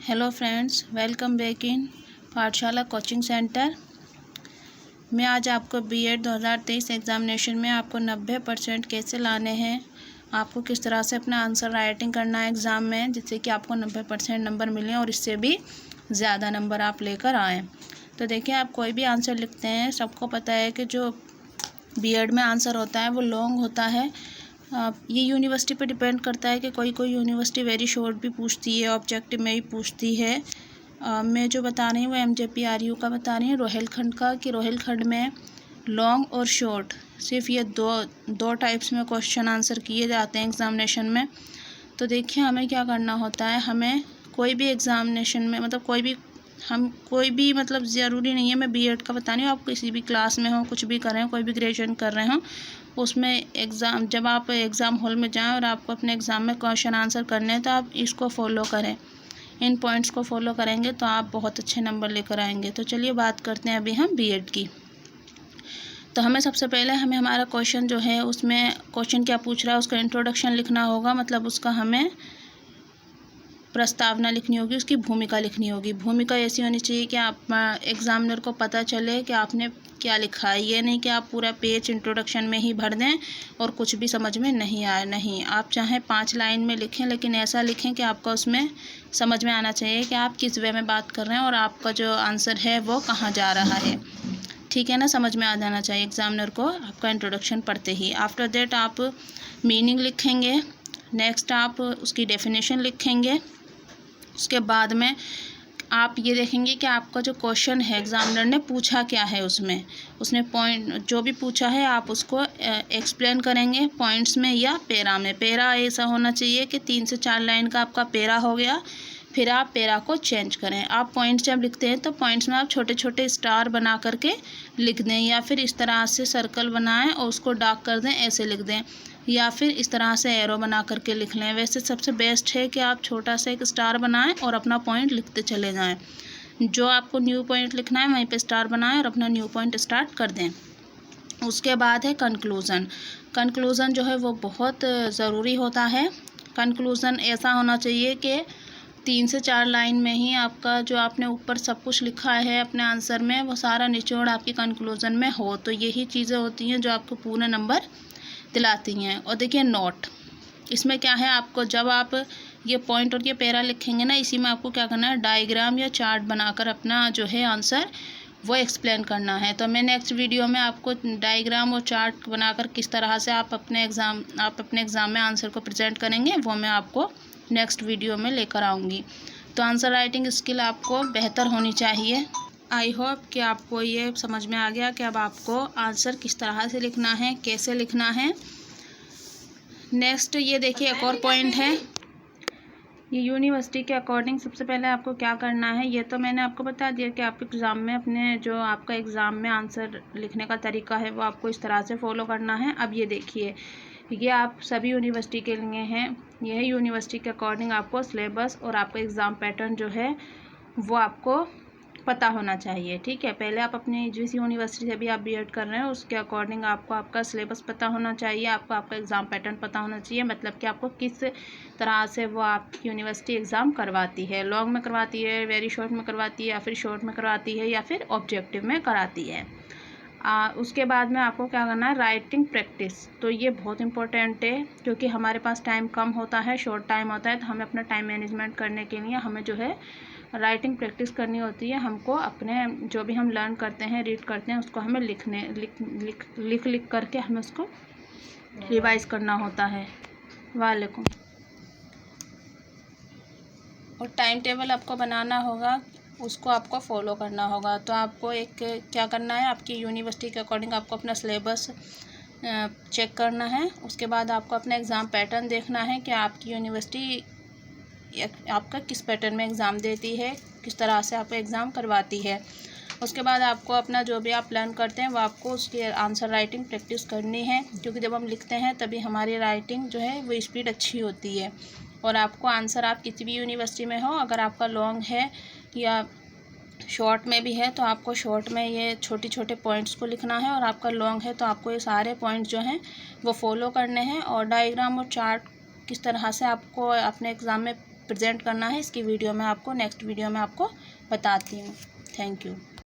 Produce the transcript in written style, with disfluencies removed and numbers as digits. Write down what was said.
Hello friends, welcome back in पाठशाला coaching centre. मैं आज आपको बीएड 2023 एग्ज़ामिनेशन में आपको 90% कैसे लाने हैं, आपको किस तरह से अपना आंसर राइटिंग करना है एग्ज़ाम में, जिससे कि आपको 90% नंबर मिलें और इससे भी ज़्यादा नंबर आप लेकर आएँ। तो देखिए, आप कोई भी आंसर लिखते हैं, सबको पता है कि जो बीएड में आंसर होता है वो लॉन्ग होता है। ये यूनिवर्सिटी पे डिपेंड करता है कि कोई यूनिवर्सिटी वेरी शॉर्ट भी पूछती है, ऑब्जेक्टिव में ही पूछती है। मैं जो बता रही हूँ वो MJPRU का बता रही हूँ, रोहिलखंड का, कि रोहिलखंड में लॉन्ग और शॉर्ट सिर्फ ये दो टाइप्स में क्वेश्चन आंसर किए जाते हैं एग्ज़ामिनेशन में। तो देखिए, हमें क्या करना होता है, हमें कोई भी एग्ज़ामिनेशन में कोई भी ज़रूरी नहीं है, मैं बीएड का बता रही हूँ, आप किसी भी क्लास में हो, कुछ भी कर रहे हो, कोई भी ग्रेजुएशन कर रहे हो, उसमें जब आप एग्ज़ाम हॉल में जाएं और आपको अपने एग्ज़ाम में क्वेश्चन आंसर करने हैं तो आप इसको फॉलो करें। इन पॉइंट्स को फॉलो करेंगे तो आप बहुत अच्छे नंबर लेकर आएंगे। तो चलिए बात करते हैं अभी हम बीएड की। तो हमें सबसे पहले हमारा क्वेश्चन जो है, उसमें क्वेश्चन क्या पूछ रहा है उसका इंट्रोडक्शन लिखना होगा। उसका हमें प्रस्तावना लिखनी होगी, उसकी भूमिका लिखनी होगी। भूमिका ऐसी होनी चाहिए कि आप एग्ज़ामिनर को पता चले कि आपने क्या लिखा है। ये नहीं कि आप पूरा पेज इंट्रोडक्शन में ही भर दें और कुछ भी समझ में नहीं आए। नहीं, आप चाहे 5 लाइन में लिखें, लेकिन ऐसा लिखें कि आपका उसमें समझ में आना चाहिए कि आप किस वे में बात कर रहे हैं और आपका जो आंसर है वो कहाँ जा रहा है। ठीक है ना, समझ में आ जाना चाहिए एग्ज़ामिनर को आपका इंट्रोडक्शन पढ़ते ही। आफ्टर देट आप मीनिंग लिखेंगे। नेक्स्ट आप उसकी डेफिनेशन लिखेंगे। उसके बाद में आप ये देखेंगे कि आपका जो क्वेश्चन है एग्ज़ामिनर ने पूछा क्या है, उसने पॉइंट जो भी पूछा है आप उसको एक्सप्लेन करेंगे पॉइंट्स में या पेरा में। पेरा ऐसा होना चाहिए कि 3 से 4 लाइन का आपका पेरा हो गया, फिर आप पेरा को चेंज करें। आप पॉइंट्स जब लिखते हैं तो पॉइंट्स में आप छोटे छोटे स्टार बना करके लिख दें, या फिर इस तरह से सर्कल बनाएं और उसको डार्क कर दें, ऐसे लिख दें, या फिर इस तरह से एरो बना करके लिख लें। वैसे सबसे बेस्ट है कि आप छोटा सा एक स्टार बनाएं और अपना पॉइंट लिखते चले जाएं। जो आपको न्यू पॉइंट लिखना है वहीं पे स्टार बनाएं और अपना न्यू पॉइंट स्टार्ट कर दें। उसके बाद है कंक्लूज़न। कंक्लूज़न जो है वो बहुत ज़रूरी होता है। कंक्लूज़न ऐसा होना चाहिए कि 3 से 4 लाइन में ही आपका जो आपने ऊपर सब कुछ लिखा है अपने आंसर में, वो सारा निचोड़ आपकी कंक्लूज़न में हो। तो यही चीज़ें होती हैं जो आपको पूरे नंबर दिलाती हैं। और देखिए नोट, इसमें क्या है, आपको जब आप ये पॉइंट और ये पैरा लिखेंगे ना, इसी में आपको क्या करना है, डायग्राम या चार्ट बनाकर अपना जो है आंसर वो एक्सप्लेन करना है। तो मैं नेक्स्ट वीडियो में आपको डायग्राम और चार्ट बनाकर किस तरह से आप अपने एग्ज़ाम में आंसर को प्रेजेंट करेंगे वो मैं आपको नेक्स्ट वीडियो में लेकर आऊँगी। तो आंसर राइटिंग स्किल आपको बेहतर होनी चाहिए। आई होप कि आपको ये समझ में आ गया कि अब आपको आंसर किस तरह से लिखना है, कैसे लिखना है। नेक्स्ट ये देखिए, एक और पॉइंट है, ये यूनिवर्सिटी के अकॉर्डिंग सबसे पहले आपको क्या करना है। ये तो मैंने आपको बता दिया कि आप एग्ज़ाम में अपने जो आपका एग्ज़ाम में आंसर लिखने का तरीका है वो आपको इस तरह से फॉलो करना है। अब ये देखिए, ये आप सभी यूनिवर्सिटी के लिए हैं। यह यूनिवर्सिटी के अकॉर्डिंग आपको सिलेबस और आपका एग्ज़ाम पैटर्न जो है वो आपको पता होना चाहिए। ठीक है, पहले आप अपने जिस यूनिवर्सिटी से भी आप बीएड कर रहे हैं उसके अकॉर्डिंग आपको आपका सिलेबस पता होना चाहिए, आपको आपका एग्ज़ाम पैटर्न पता होना चाहिए। मतलब कि आपको किस तरह से वो आपकी यूनिवर्सिटी एग्ज़ाम करवाती है, लॉन्ग में करवाती है, वेरी शॉर्ट में करवाती है, या फिर शॉर्ट में करवाती है, या फिर ऑब्जेक्टिव में कराती है। उसके बाद में आपको क्या करना है, राइटिंग प्रैक्टिस। तो ये बहुत इंपॉर्टेंट है, क्योंकि हमारे पास टाइम कम होता है, शॉर्ट टाइम होता है, तो हमें अपना टाइम मैनेजमेंट करने के लिए हमें जो है राइटिंग प्रैक्टिस करनी होती है। हमको अपने जो भी हम लर्न करते हैं, रीड करते हैं, उसको हमें लिख करके हमें उसको रिवाइज करना होता है। वालेकुम। और टाइम टेबल आपको बनाना होगा, उसको आपको फॉलो करना होगा। तो आपको एक क्या करना है, आपकी यूनिवर्सिटी के अकॉर्डिंग आपको अपना सिलेबस चेक करना है। उसके बाद आपको अपना एग्ज़ाम पैटर्न देखना है कि आपकी यूनिवर्सिटी आपका किस पैटर्न में एग्ज़ाम देती है, किस तरह से आपको एग्ज़ाम करवाती है। उसके बाद आपको अपना जो भी आप लर्न करते हैं वो आपको उसकी आंसर राइटिंग प्रैक्टिस करनी है, क्योंकि जब हम लिखते हैं तभी हमारी राइटिंग जो है वो स्पीड अच्छी होती है। और आपको आंसर, आप किसी भी यूनिवर्सिटी में हो, अगर आपका लॉन्ग है या शॉर्ट में भी है तो आपको शॉर्ट में ये छोटे छोटे पॉइंट्स को लिखना है, और आपका लॉन्ग है तो आपको ये सारे पॉइंट्स जो हैं वो फॉलो करने हैं। और डायग्राम और चार्ट किस तरह से आपको अपने एग्ज़ाम में प्रेजेंट करना है, इसकी वीडियो में आपको नेक्स्ट वीडियो में आपको बताती हूँ। Thank you.